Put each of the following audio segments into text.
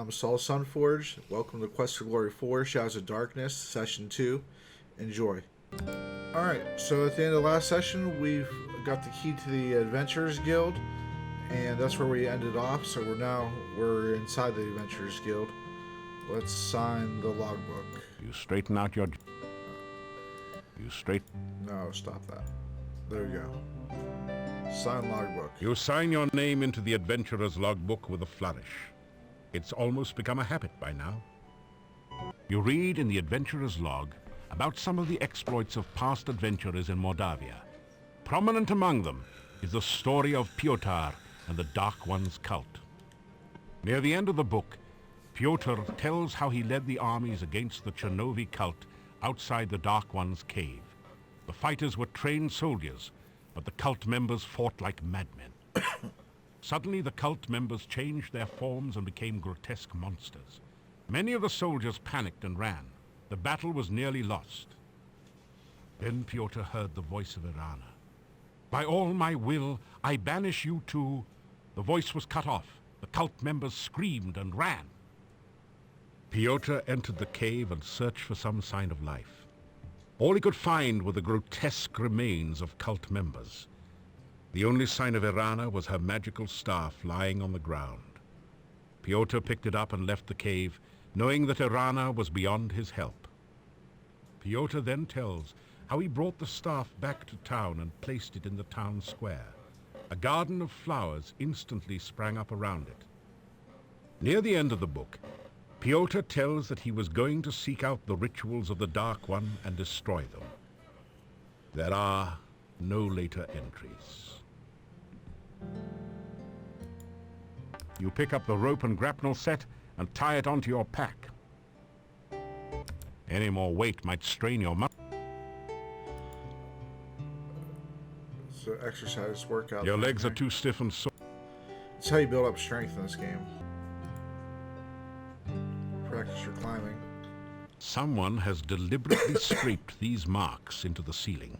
I'm Saul Sunforge. Welcome to Quest for Glory 4, Shadows of Darkness, Session 2. Enjoy. Alright, so at the end of the last session, we've got the key to the Adventurers Guild, and that's where we ended off, so we're inside the Adventurers Guild. Let's sign the logbook. You straighten out your... No, stop that. There we go. Sign logbook. You sign your name into the Adventurer's logbook with a flourish. It's almost become a habit by now. You read in the Adventurer's log about some of the exploits of past adventurers in Moldavia. Prominent among them is the story of Piotr and the Dark One's cult. Near the end of the book, Piotr tells how he led the armies against the Chernovi cult outside the Dark One's cave. The fighters were trained soldiers, but the cult members fought like madmen. Suddenly, the cult members changed their forms and became grotesque monsters. Many of the soldiers panicked and ran. The battle was nearly lost. Then Piotr heard the voice of Irana. "By all my will, I banish you to..." The voice was cut off. The cult members screamed and ran. Piotr entered the cave and searched for some sign of life. All he could find were the grotesque remains of cult members. The only sign of Irana was her magical staff lying on the ground. Piotr picked it up and left the cave, knowing that Irana was beyond his help. Piotr then tells how he brought the staff back to town and placed it in the town square. A garden of flowers instantly sprang up around it. Near the end of the book, Piotr tells that he was going to seek out the rituals of the Dark One and destroy them. There are no later entries. You pick up the rope and grapnel set and tie it onto your pack. Any more weight might strain your muscles. So exercise, workout. Your legs are too stiff and sore. It's how you build up strength in this game. Practice your climbing. Someone has deliberately scraped these marks into the ceiling.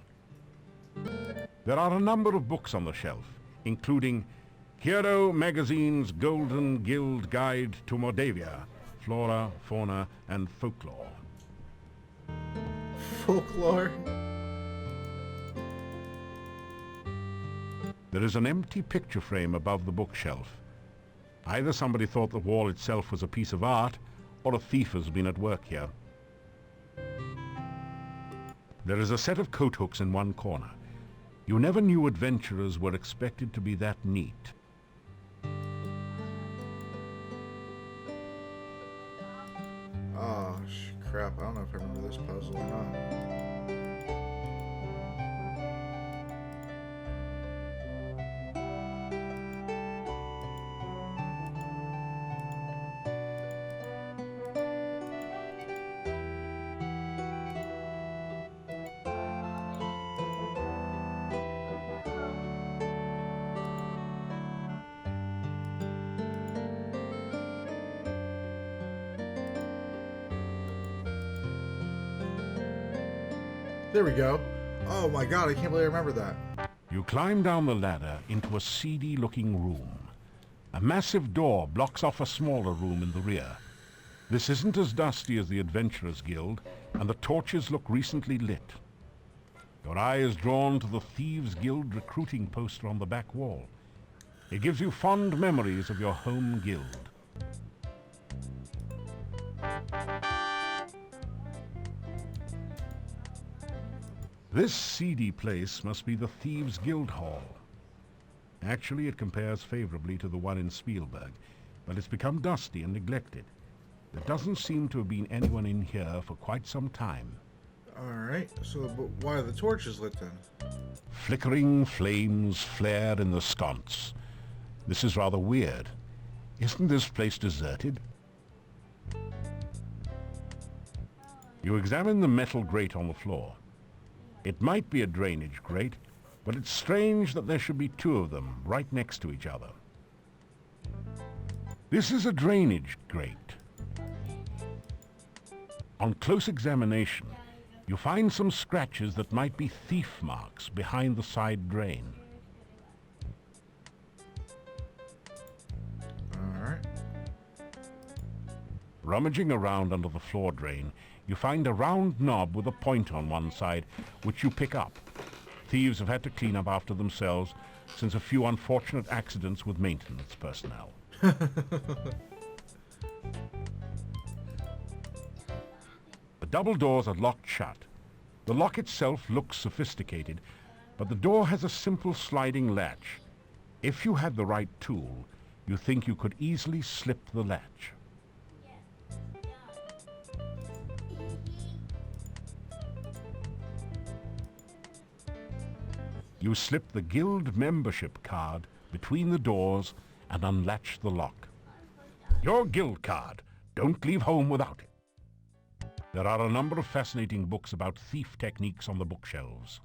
There are a number of books on the shelf, including Hero Magazine's Golden Guild Guide to Moldavia, Flora, Fauna, and Folklore. Folklore? There is an empty picture frame above the bookshelf. Either somebody thought the wall itself was a piece of art, or a thief has been at work here. There is a set of coat hooks in one corner. You never knew adventurers were expected to be that neat. Oh, crap. I don't know if I remember this puzzle or not. There we go. Oh my god, I can't believe I remember that. You climb down the ladder into a seedy-looking room. A massive door blocks off a smaller room in the rear. This isn't as dusty as the Adventurers Guild, and the torches look recently lit. Your eye is drawn to the Thieves Guild recruiting poster on the back wall. It gives you fond memories of your home guild. This seedy place must be the Thieves Guild Hall. Actually, it compares favorably to the one in Spielberg, but it's become dusty and neglected. There doesn't seem to have been anyone in here for quite some time. Alright, so why are the torches lit then? Flickering flames flare in the sconce. This is rather weird. Isn't this place deserted? You examine the metal grate on the floor. It might be a drainage grate, but it's strange that there should be two of them right next to each other. This is a drainage grate. On close examination, you find some scratches that might be thief marks behind the side drain. Alright. Rummaging around under the floor drain, you find a round knob with a point on one side, which you pick up. Thieves have had to clean up after themselves since a few unfortunate accidents with maintenance personnel. The double doors are locked shut. The lock itself looks sophisticated, but the door has a simple sliding latch. If you had the right tool, you think you could easily slip the latch. You slip the guild membership card between the doors and unlatch the lock. Your guild card. Don't leave home without it. There are a number of fascinating books about thief techniques on the bookshelves.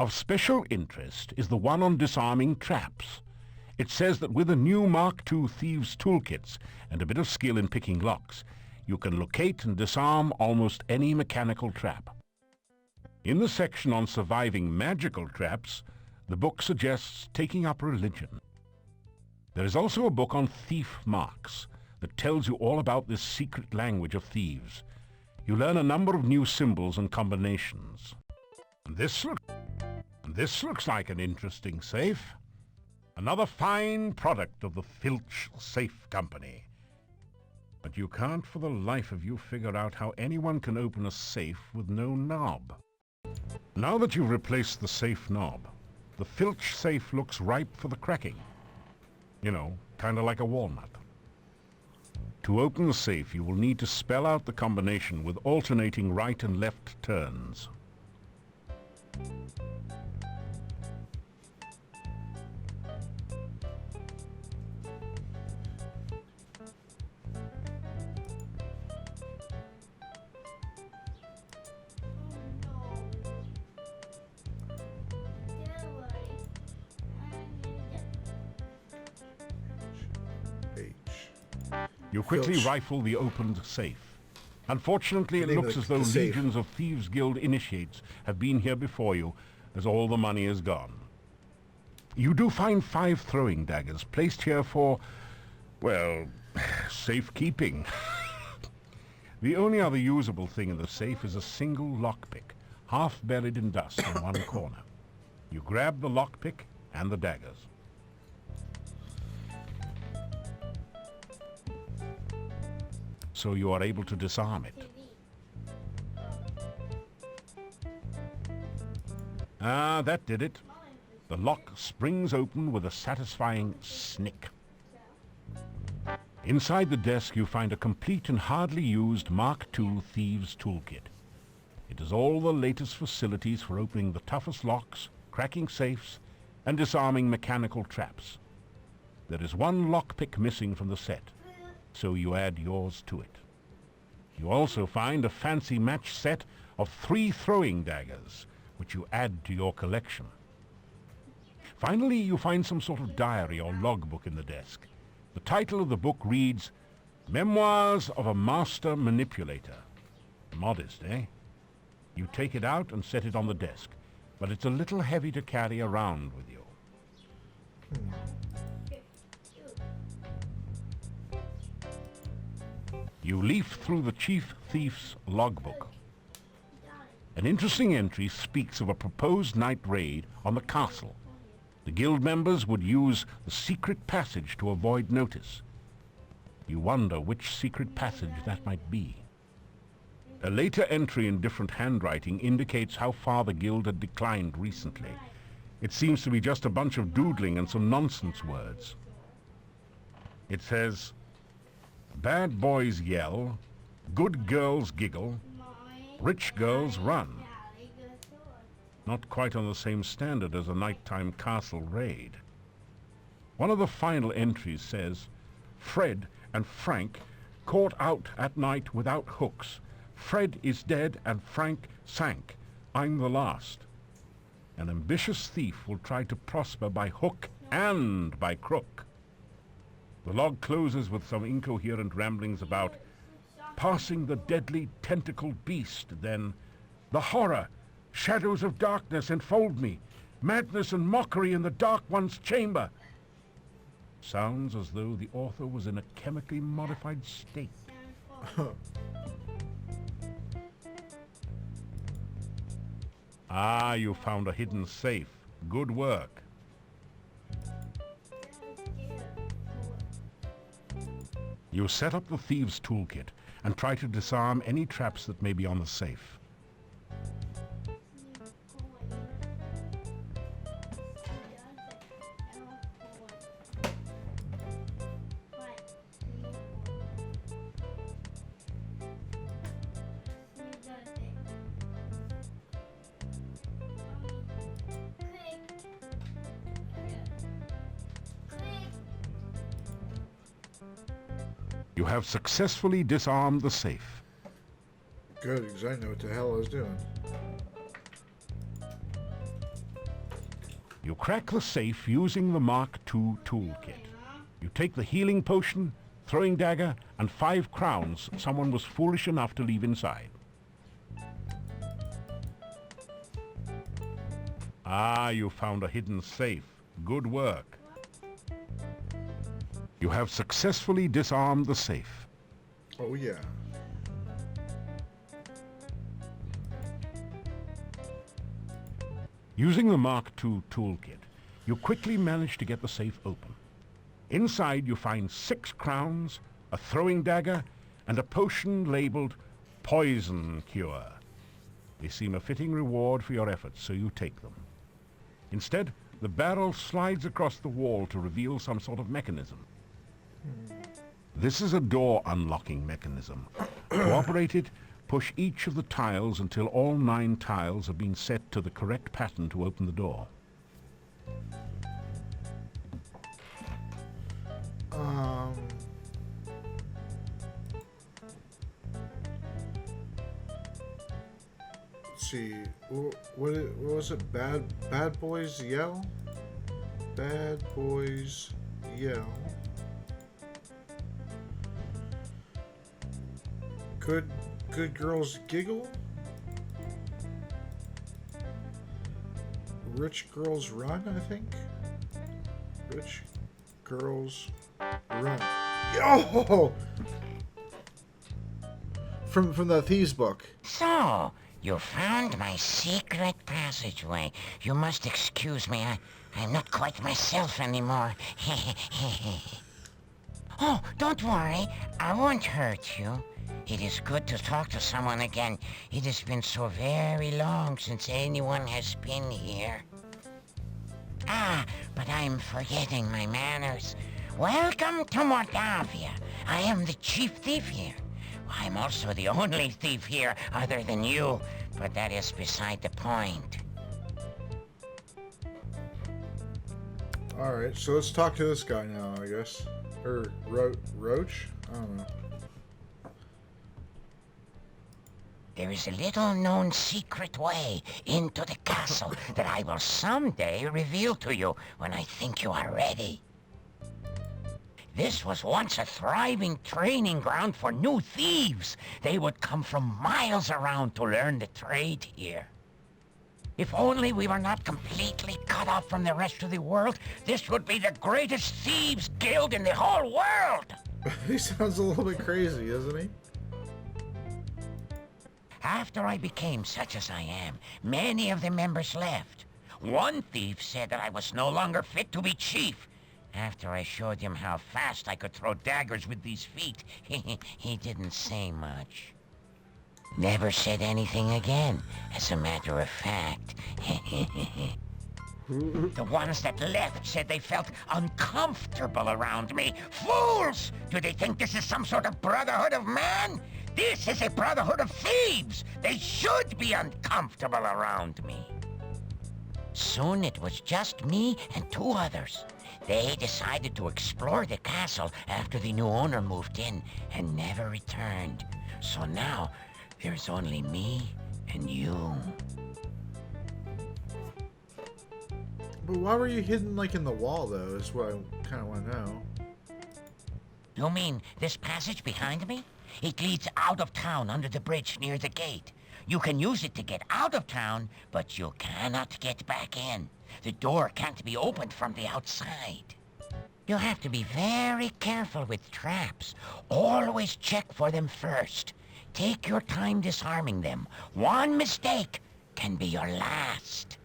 Of special interest is the one on disarming traps. It says that with the new Mark II Thieves toolkits and a bit of skill in picking locks, you can locate and disarm almost any mechanical trap. In the section on surviving magical traps, the book suggests taking up religion. There is also a book on thief marks that tells you all about this secret language of thieves. You learn a number of new symbols and combinations. This looks like an interesting safe. Another fine product of the Filch Safe Company. But you can't for the life of you figure out how anyone can open a safe with no knob. Now that you've replaced the safe knob, the Filch safe looks ripe for the cracking. You know, kind of like a walnut. To open the safe, you will need to spell out the combination with alternating right and left turns. You quickly rifle the opened safe. Unfortunately, it looks as though legions of Thieves Guild initiates have been here before you, as all the money is gone. You do find 5 throwing daggers placed here for, well, safekeeping. The only other usable thing in the safe is a single lockpick, half buried in dust in one corner. You grab the lockpick and the daggers. So you are able to disarm it. Ah, that did it. The lock springs open with a satisfying snick. Inside the desk you find a complete and hardly used Mark II Thieves toolkit. It has all the latest facilities for opening the toughest locks, cracking safes, and disarming mechanical traps. There is one lockpick missing from the set, so you add yours to it. You also find a fancy match set of 3 throwing daggers, which you add to your collection. Finally, you find some sort of diary or logbook in the desk. The title of the book reads, Memoirs of a Master Manipulator. Modest, eh? You take it out and set it on the desk, but it's a little heavy to carry around with you. You leaf through the Chief Thief's logbook. An interesting entry speaks of a proposed night raid on the castle. The guild members would use the secret passage to avoid notice. You wonder which secret passage that might be. A later entry in different handwriting indicates how far the guild had declined recently. It seems to be just a bunch of doodling and some nonsense words. It says, bad boys yell, good girls giggle, rich girls run. Not quite on the same standard as a nighttime castle raid. One of the final entries says, Fred and Frank caught out at night without hooks. Fred is dead and Frank sank. I'm the last. An ambitious thief will try to prosper by hook and by crook. The log closes with some incoherent ramblings about passing the deadly tentacled beast, then the horror, shadows of darkness enfold me, madness and mockery in the dark one's chamber. Sounds as though the author was in a chemically modified state. Ah, you found a hidden safe. Good work. You set up the Thieves' Toolkit and try to disarm any traps that may be on the safe. You have successfully disarmed the safe. Good, because I know what the hell I was doing. You crack the safe using the Mark II toolkit. You take the healing potion, throwing dagger, and 5 crowns someone was foolish enough to leave inside. Ah, you found a hidden safe. Good work. You have successfully disarmed the safe. Oh, yeah. Using the Mark II toolkit, you quickly manage to get the safe open. Inside you find 6 crowns, a throwing dagger, and a potion labeled Poison Cure. They seem a fitting reward for your efforts, so you take them. Instead, the barrel slides across the wall to reveal some sort of mechanism. This is a door unlocking mechanism. To operate it, push each of the tiles until all 9 tiles have been set to the correct pattern to open the door. Let's see. What was it? Bad boys yell? Bad boys yell. Good girls giggle. Rich girls run, I think. Rich girls run. Yo! From the Thieves book. So, you found my secret passageway. You must excuse me. I'm not quite myself anymore. Oh, don't worry. I won't hurt you. It is good to talk to someone again. It has been so very long since anyone has been here. Ah, but I'm forgetting my manners. Welcome to Mordavia. I am the chief thief here. I'm also the only thief here other than you, but that is beside the point. Alright, so let's talk to this guy now, I guess. Or Roach? I don't know. There is a little-known secret way into the castle that I will someday reveal to you when I think you are ready. This was once a thriving training ground for new thieves. They would come from miles around to learn the trade here. If only we were not completely cut off from the rest of the world, this would be the greatest Thieves Guild in the whole world! He sounds a little bit crazy, isn't he? After I became such as I am, many of the members left. One thief said that I was no longer fit to be chief. After I showed him how fast I could throw daggers with these feet, he didn't say much. Never said anything again, as a matter of fact. The ones that left said they felt uncomfortable around me. Fools! Do they think this is some sort of brotherhood of man? This is a brotherhood of thieves! They should be uncomfortable around me. Soon it was just me and 2 others. They decided to explore the castle after the new owner moved in and never returned. So now, there's only me and you. But why were you hidden, like, in the wall, though, is what I kind of want to know. You mean this passage behind me? It leads out of town under the bridge near the gate. You can use it to get out of town, but you cannot get back in. The door can't be opened from the outside. You have to be very careful with traps. Always check for them first. Take your time disarming them. One mistake can be your last.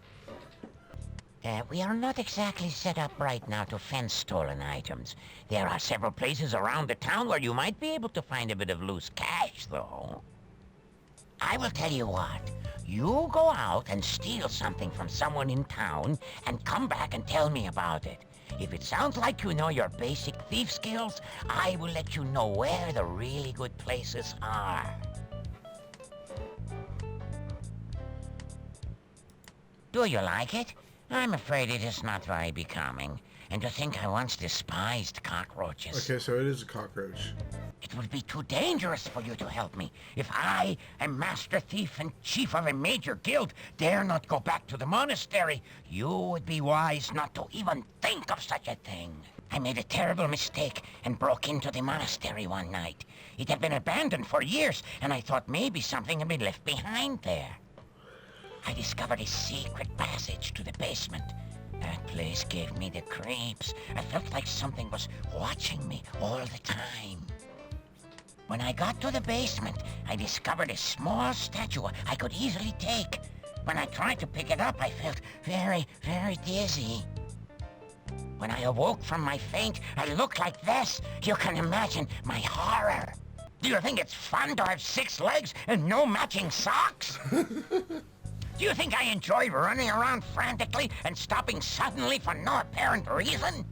We are not exactly set up right now to fence stolen items. There are several places around the town where you might be able to find a bit of loose cash, though. I will tell you what. You go out and steal something from someone in town and come back and tell me about it. If it sounds like you know your basic thief skills, I will let you know where the really good places are. Do you like it? I'm afraid it is not very becoming. And to think I once despised cockroaches. Okay, so it is a cockroach. It would be too dangerous for you to help me. If I, a master thief and chief of a major guild, dare not go back to the monastery, you would be wise not to even think of such a thing. I made a terrible mistake and broke into the monastery one night. It had been abandoned for years, and I thought maybe something had been left behind there. I discovered a secret passage to the basement. That place gave me the creeps. I felt like something was watching me all the time. When I got to the basement, I discovered a small statue I could easily take. When I tried to pick it up, I felt very, very dizzy. When I awoke from my faint, I looked like this. You can imagine my horror. Do you think it's fun to have 6 legs and no matching socks? Do you think I enjoy running around frantically and stopping suddenly for no apparent reason?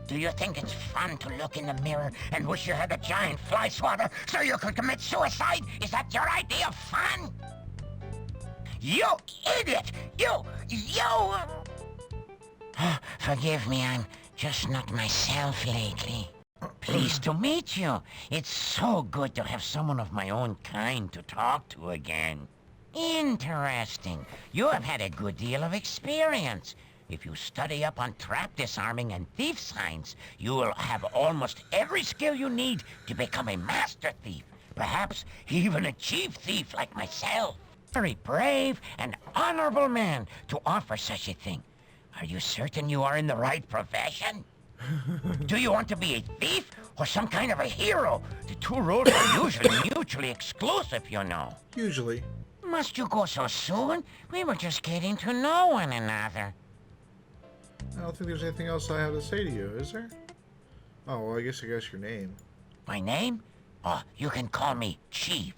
Do you think it's fun to look in the mirror and wish you had a giant fly swatter so you could commit suicide? Is that your idea of fun? You idiot! You... Forgive me, I'm just not myself lately. Pleased to meet you. It's so good to have someone of my own kind to talk to again. Interesting. You have had a good deal of experience. If you study up on trap disarming and thief signs, you will have almost every skill you need to become a master thief. Perhaps even a chief thief like myself. Very brave and honorable man to offer such a thing. Are you certain you are in the right profession? Do you want to be a thief or some kind of a hero? The two roles are usually mutually exclusive, you know. Usually. Must you go so soon? We were just getting to know one another. I don't think there's anything else I have to say to you, is there? Oh, well, I guess your name. My name? Oh, you can call me Chief.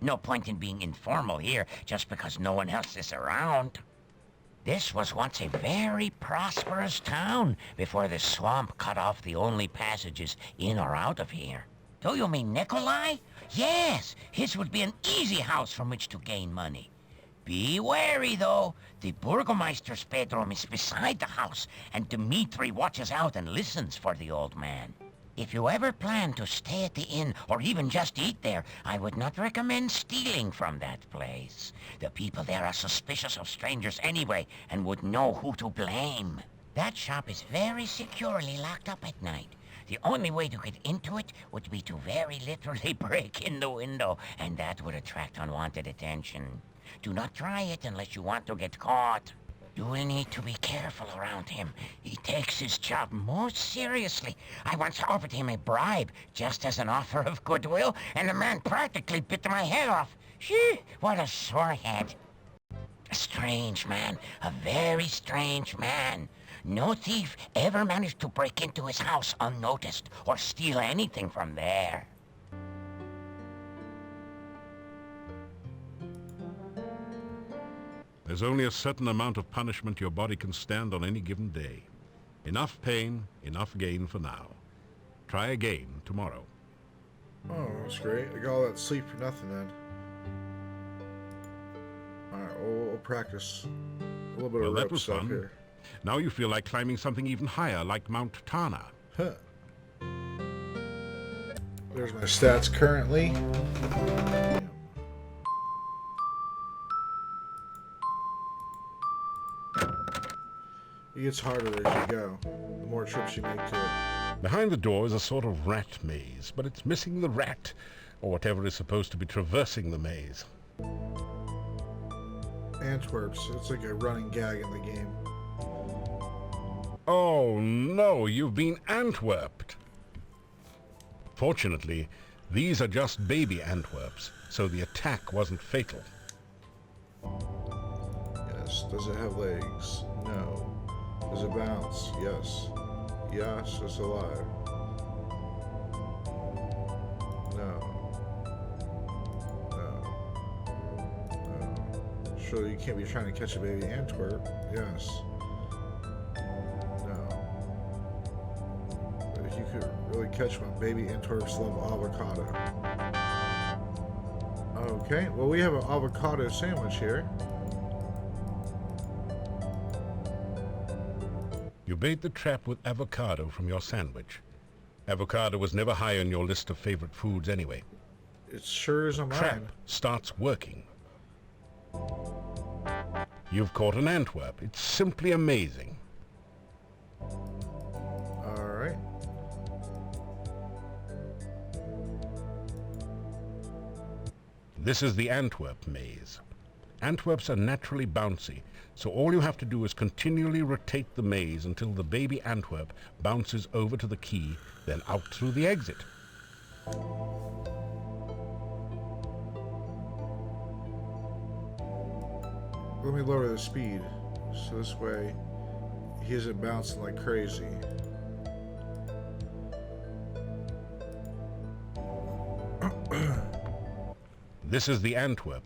No point in being informal here just because no one else is around. This was once a very prosperous town before the swamp cut off the only passages in or out of here. Do you mean Nikolai? Yes, his would be an easy house from which to gain money. Be wary, though. The Burgomeister's bedroom is beside the house, and Dmitri watches out and listens for the old man. If you ever plan to stay at the inn, or even just eat there, I would not recommend stealing from that place. The people there are suspicious of strangers anyway, and would know who to blame. That shop is very securely locked up at night. The only way to get into it would be to very literally break in the window, and that would attract unwanted attention. Do not try it unless you want to get caught. You will need to be careful around him. He takes his job most seriously. I once offered him a bribe, just as an offer of goodwill, and the man practically bit my head off. Shee, what a sore head. A strange man, a very strange man. No thief ever managed to break into his house unnoticed or steal anything from there. There's only a certain amount of punishment your body can stand on any given day. Enough pain, enough gain for now. Try again tomorrow. Oh, that's great. I got all that sleep for nothing then. Alright, we'll practice a little bit Well, of that rope was stuff fun. here. Now you feel like climbing something even higher, like Mount Tana. Huh. There's my stats currently. It gets harder as you go, the more trips you make to it. Behind the door is a sort of rat maze, but it's missing the rat, or whatever is supposed to be traversing the maze. Antwerp's, it's like a running gag in the game. Oh no, you've been Antwerped. Fortunately, these are just baby Antwerps, so the attack wasn't fatal. Yes. Does it have legs? No. Does it bounce? Yes. Yes, it's alive. No. Surely you can't be trying to catch a baby Antwerp. Yes. No. But if you could really catch one, baby Antwerps love avocado. Okay, well we have an avocado sandwich here. You bait the trap with avocado from your sandwich. Avocado was never high on your list of favorite foods anyway. It sure is on Trap mine. starts working. You've caught an Antwerp. It's simply amazing. Alright. This is the Antwerp Maze. Antwerps are naturally bouncy, so all you have to do is continually rotate the maze until the baby Antwerp bounces over to the key, then out through the exit. Let me lower the speed, so this way he isn't bouncing like crazy. This is the Antwerp.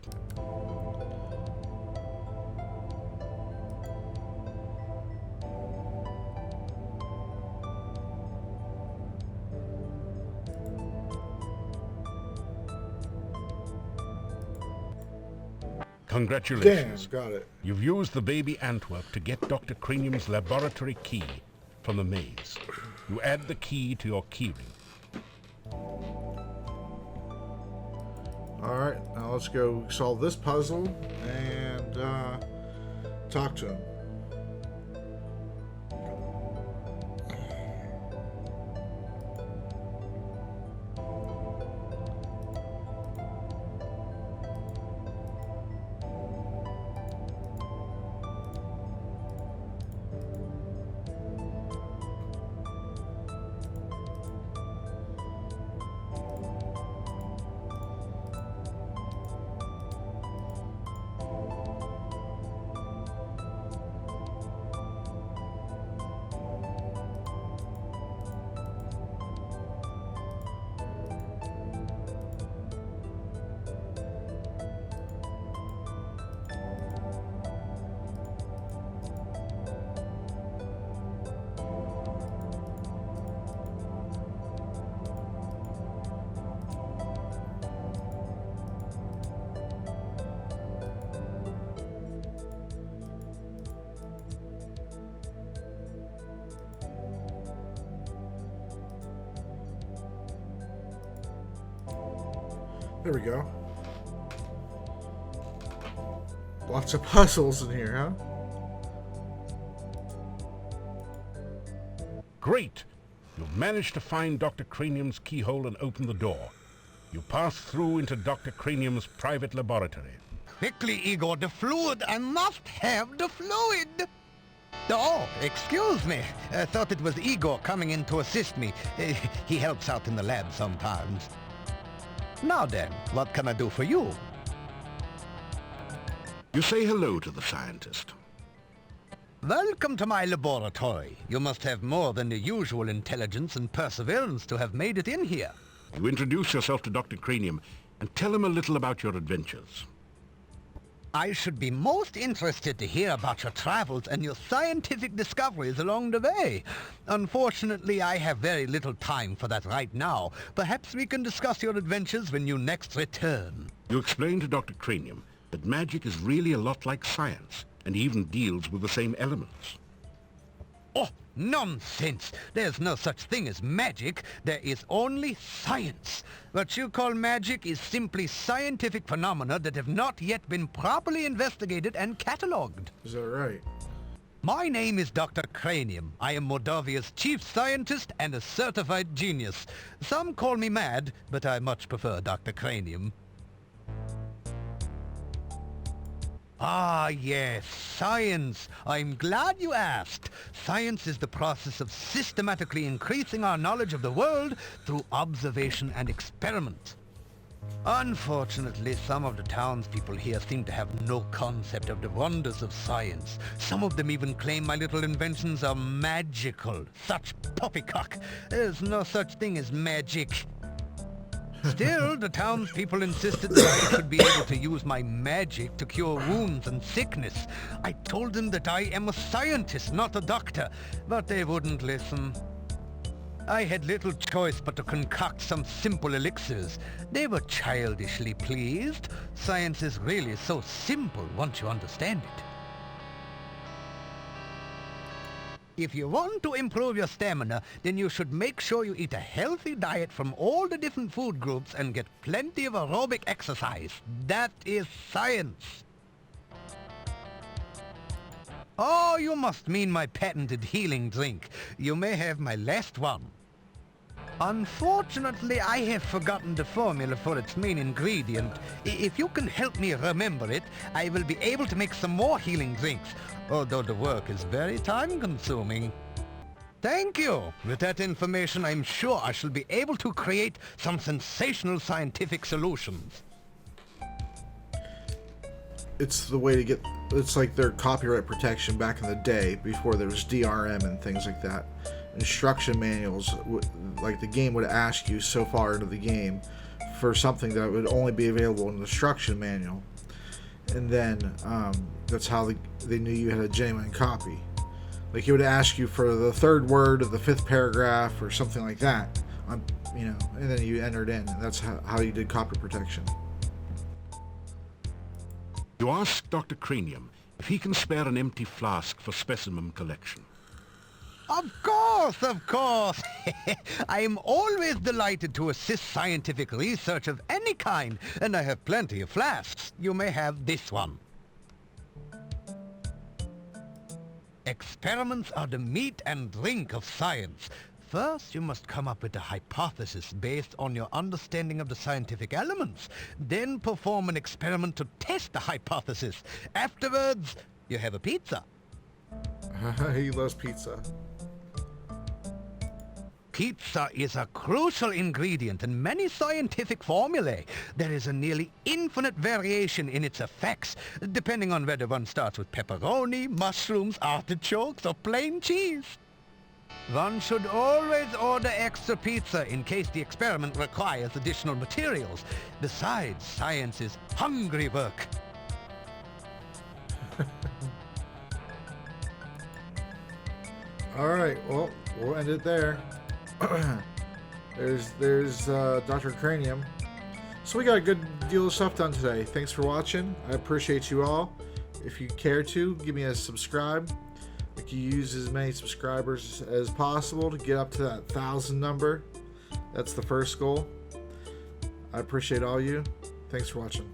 Congratulations. Damn, got it. You've used the baby Antwerp to get Dr. Cranium's laboratory key from the maze. You add the key to your keyring. Alright, now let's go solve this puzzle and talk to him. There we go. Lots of puzzles in here, huh? Great! You've managed to find Dr. Cranium's keyhole and open the door. You pass through into Dr. Cranium's private laboratory. Quickly, Igor, the fluid. I must have the fluid. Oh, excuse me. I thought it was Igor coming in to assist me. He helps out in the lab sometimes. Now then, what can I do for you? You say hello to the scientist. Welcome to my laboratory. You must have more than the usual intelligence and perseverance to have made it in here. You introduce yourself to Dr. Cranium and tell him a little about your adventures. I should be most interested to hear about your travels and your scientific discoveries along the way. Unfortunately, I have very little time for that right now. Perhaps we can discuss your adventures when you next return. You explain to Dr. Cranium that magic is really a lot like science, and even deals with the same elements. Oh, nonsense! There's no such thing as magic. There is only science. What you call magic is simply scientific phenomena that have not yet been properly investigated and catalogued. Is that right? My name is Dr. Cranium. I am Moldavia's chief scientist and a certified genius. Some call me mad, but I much prefer Dr. Cranium. Ah, yes, science. I'm glad you asked. Science is the process of systematically increasing our knowledge of the world through observation and experiment. Unfortunately, some of the townspeople here seem to have no concept of the wonders of science. Some of them even claim my little inventions are magical. Such poppycock. There's no such thing as magic. Still, the townspeople insisted that I should be able to use my magic to cure wounds and sickness. I told them that I am a scientist, not a doctor, but they wouldn't listen. I had little choice but to concoct some simple elixirs. They were childishly pleased. Science is really so simple once you understand it. If you want to improve your stamina, then you should make sure you eat a healthy diet from all the different food groups and get plenty of aerobic exercise. That is science. Oh, you must mean my patented healing drink. You may have my last one. Unfortunately, I have forgotten the formula for its main ingredient. If you can help me remember it, I will be able to make some more healing drinks, although the work is very time-consuming. Thank you. With that information, I'm sure I shall be able to create some sensational scientific solutions. It's the way to get... It's like their copyright protection back in the day, before there was DRM and things like that. Instruction manuals, like the game would ask you so far into the game for something that would only be available in the instruction manual. And then that's how they knew you had a genuine copy. Like, it would ask you for the third word of the fifth paragraph or something like that, and then you entered in, and that's how you did copy protection. You ask Dr. Cranium if he can spare an empty flask for specimen collection. Of course, of course. I am always delighted to assist scientific research of any kind, and I have plenty of flasks. You may have this one. Experiments are the meat and drink of science. First, you must come up with a hypothesis based on your understanding of the scientific elements. Then perform an experiment to test the hypothesis. Afterwards, you have a pizza. He loves pizza. Pizza is a crucial ingredient in many scientific formulae. There is a nearly infinite variation in its effects, depending on whether one starts with pepperoni, mushrooms, artichokes, or plain cheese. One should always order extra pizza in case the experiment requires additional materials. Besides, science is hungry work. All right, well, we'll end it there. There's Dr. Cranium. So we got a good deal of stuff done today. Thanks for watching. I appreciate you all. If you care to, give me a subscribe. I can use as many subscribers as possible to get up to that 1,000 number. That's the first goal. I appreciate all you. Thanks for watching.